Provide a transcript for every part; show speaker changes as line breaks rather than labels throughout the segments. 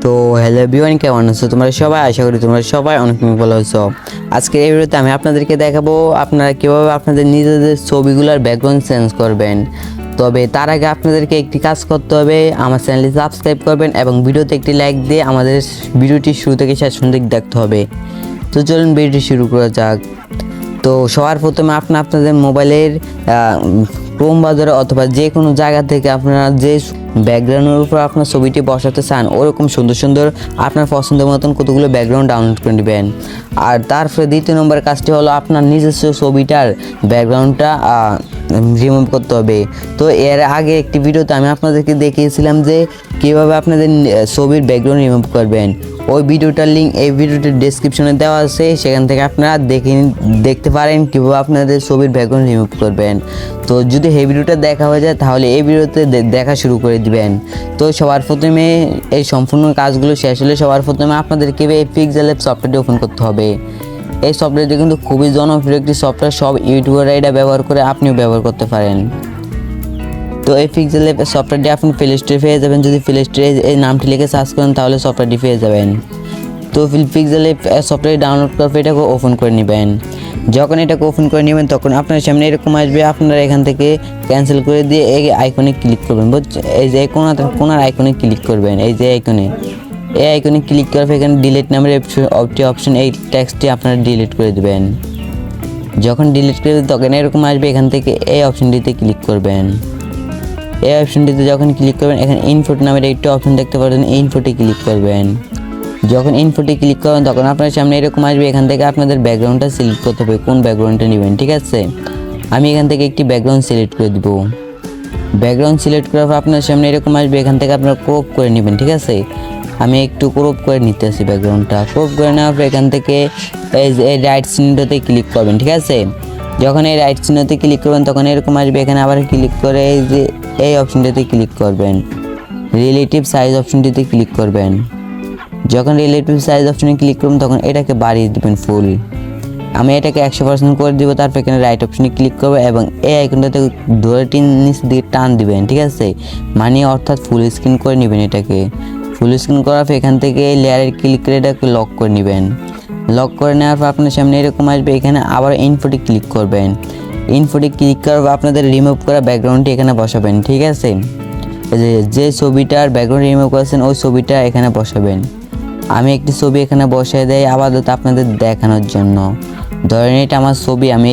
তো hello everyone, কেমন আছো তোমরা সবাই? আশা করি তোমরা সবাই অনেক ভালো আছো। আজকে এই ভিডিওতে আমি আপনাদেরকে দেখাবো আপনারা কীভাবে আপনাদের নিজেদের ছবিগুলোর ব্যাকগ্রাউন্ড চেঞ্জ করবেন। তবে তার আগে আপনাদেরকে একটি কাজ করতে হবে, আমার চ্যানেলটি সাবস্ক্রাইব করবেন এবং ভিডিওতে একটি লাইক দিয়ে আমাদের ভিডিওটি শুরু থেকে শেষ পর্যন্ত দেখতে হবে। তো চলুন ভিডিওটি শুরু করা যাক। তো সবার প্রথমে আপনাদের মোবাইলের ক্রোম ব্রাউজারে অথবা যে কোনো জায়গা থেকে আপনারা যে ব্যাকগ্রাউন্ডের উপর আপনার ছবিটি বসাতে চান ওরকম সুন্দর সুন্দর আপনার পছন্দের মতন কতগুলো ব্যাকগ্রাউন্ড ডাউনলোড করে নেবেন। আর তারপরে দ্বিতীয় নম্বর কাজটি হলো আপনার নিজস্ব ছবিটার ব্যাকগ্রাউন্ডটা রিমুভ করতে হবে। তো এর আগে একটি ভিডিওতে আমি আপনাদেরকে দেখিয়েছিলাম যে কীভাবে আপনাদের ছবির ব্যাকগ্রাউন্ড রিমুভ করবেন। ওই ভিডিওটার লিঙ্ক এই ভিডিওটির ডেসক্রিপশনে দেওয়া আছে, সেখান থেকে আপনারা দেখতে পারেন কীভাবে আপনাদের ছবির ব্যাকগ্রাউন্ড রিমুভ করবেন। তো যদি এই ভিডিওটা দেখা হয়ে যায় তাহলে এই ভিডিওতে দেখা শুরু করে দিবেন। তো সবার প্রথমে এই সম্পূর্ণ কাজগুলো শেষ হলে সবার প্রথমে আপনাদেরকে এই pixellab সফটওয়্যারটি ওপেন করতে হবে। এই সফটওয়্যারটি কিন্তু খুবই জনপ্রিয় একটি সফটওয়্যার, সব ইউটিউবাররা এটা ব্যবহার করে, আপনিও ব্যবহার করতে পারেন। তো এই pixellab সফটওয়্যারটি আপনি প্লে স্টোরে পেয়ে যাবেন। যদি প্লে স্টোরে এই নামটি লিখে সার্চ করেন তাহলে সফটওয়্যারটি পেয়ে যাবেন। তো pixellab সফটওয়্যারটি ডাউনলোড করে এটাকে ওপেন করে নেবেন। যখন এটাকে ওপেন করে নেবেন তখন আপনার সামনে এরকম আসবে, আপনারা এখান থেকে ক্যান্সেল করে দিয়ে এই আইকনে ক্লিক করবেন। বুঝছেন, এই যে কোনার আইকনে ক্লিক করবেন। এই যে এই আইকনে ক্লিক করার এখানে ডিলিট নামের একটি অপশন, এই টেক্সটটি আপনারা ডিলিট করে দেবেন। যখন ডিলিট করে দেবেন তখন এরকম আসবে, এখান থেকে এই অপশনটিতে ক্লিক করবেন। এই অপশনটিতে যখন ক্লিক করবেন এখানে ইনফোট নামের একটি অপশন দেখতে পাচ্ছেন, ইনফোটে ক্লিক করবেন। যখন ইনফোটে ক্লিক করবেন তখন আপনার সামনে এরকম আসবে, এখান থেকে আপনাদের ব্যাকগ্রাউন্ডটা সিলেক্ট করতে হবে, কোন ব্যাকগ্রাউন্ডটা নেবেন। ঠিক আছে, আমি এখান থেকে একটি ব্যাকগ্রাউন্ড সিলেক্ট করে দেব। ব্যাকগ্রাউন্ড সিলেক্ট করার পর আপনার সামনে এরকম আসবে, এখান থেকে আপনারা ক্রপ করে নেবেন। ঠিক আছে, আমি একটু ক্রপ করে নিতে আসি ব্যাকগ্রাউন্ডটা। ক্রপ করে নেওয়ার পর এখান থেকে এই রাইট চিহ্নটাতে ক্লিক করবেন। ঠিক আছে, যখন এই রাইট চিহ্নতে ক্লিক করবেন তখন এরকম আসবে, এখানে আবার ক্লিক করে এই যে এই অপশনটিতে ক্লিক করবেন, রিলেটিভ সাইজ অপশনটিতে ক্লিক করবেন। যখন রিলেটিভ সাইজ অপশনে ক্লিক করবেন তখন এটাকে বাড়িয়ে দেবেন ফুল। আমি এটাকে 100% করে দিব। তারপর এখানে রাইট অপশনে ক্লিক করবো এবং এই আইকনটাতে ধরে নিচের দিকে টান দিবেন। ঠিক আছে, মানে অর্থাৎ ফুল স্ক্রিন করে নেবেন। এটাকে ফুল স্ক্রিন করার পর এখান থেকে এই লেয়ারে ক্লিক করে এটাকে লক করে নেবেন। লক করে নেওয়ার পর আপনার সামনে এরকম আসবে, এখানে আবার ইনফোটে ক্লিক করবেন। ইনফোটে ক্লিক করার পর আপনাদের রিমুভ করা ব্যাকগ্রাউন্ডটি এখানে বসাবেন। ঠিক আছে, যে ছবিটার ব্যাকগ্রাউন্ড রিমুভ করেছেন ওই ছবিটা এখানে বসাবেন। আমি একটি ছবি এখানে বসাই দেই আপাতত আপনাদের দেখানোর জন্য। ধরেন এটা আমার ছবি, আমি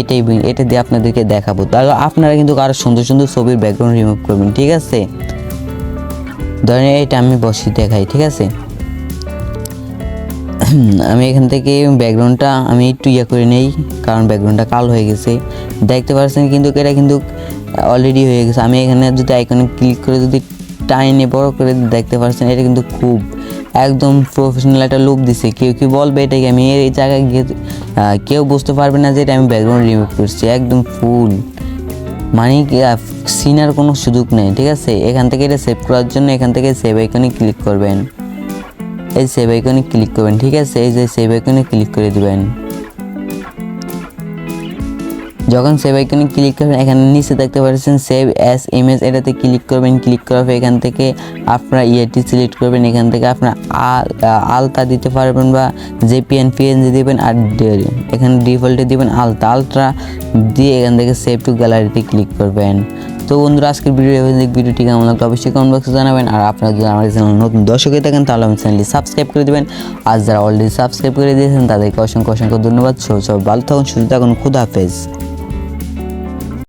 এটা দিয়ে আপনাদেরকে দেখাবো। তাহলে আপনারা কিন্তু আরও সুন্দর সুন্দর ছবির ব্যাকগ্রাউন্ড রিমুভ করবেন। ঠিক আছে, ধরেন এটা আমি বসিয়ে দেখাই। ঠিক আছে, আমি এখান থেকে ব্যাকগ্রাউন্ডটা আমি একটু করে নেই, কারণ ব্যাকগ্রাউন্ডটা কালো হয়ে গেছে দেখতে পাচ্ছেন, কিন্তু এটা কিন্তু অলরেডি হয়ে গেছে। আমি এখানে যদি আইকনে ক্লিক করে যদি টাইনে বড় করে দেখতে পাচ্ছেন, এটা কিন্তু খুব একদম প্রফেশনাল একটা লুক দিছে। কেউ কি বলবে এটাকে আমি এই জায়গায় গিয়ে কেউ বুঝতে পারবে না যে এটা আমি ব্যাকগ্রাউন্ড রিমুভ করছি, একদম ফুল, মানে সিনার কোনো সুযোগ নেই। ঠিক আছে, এখান থেকে এটা সেভ করার জন্য এখান থেকে সেভ আইকনে ক্লিক করবেন। এই সেভ আইকনে ক্লিক করবেন। ঠিক আছে, এই যে সেভ আইকনে ক্লিক করে দিবেন। যখন সেভ আইকনে ক্লিক করবেন এখানে নিচে দেখতে পাচ্ছেন সেভ অ্যাজ ইমেজ, এটাতে ক্লিক করবেন। ক্লিক করার পর এখান থেকে আপনারা ইয়েটি সিলেক্ট করবেন। এখান থেকে আপনারা আলতা দিতে পারবেন বা পিএনজি দিবেন, আর এখানে ডিফল্টে দিবেন আলট্রা দিয়ে এখান থেকে সেভ টু গ্যালারিতে ক্লিক করবেন। তো বন্ধুরা, আজকের ভিডিওটি কেমন লাগলো অবশ্যই কমেন্ট বক্সে জানাবেন। আর আপনারা যদি আমার চ্যানেল নতুন দর্শক হয়ে থাকেন তাহলে আমার চ্যানেলটি সাবস্ক্রাইব করে দেবেন। আর যারা অলরেডি সাবস্ক্রাইব করে দিয়েছেন তাদেরকে অসংখ্য ধন্যবাদ। সব ভালো থাকুন, সুস্থ থাকুন, খুদা হাফেজ।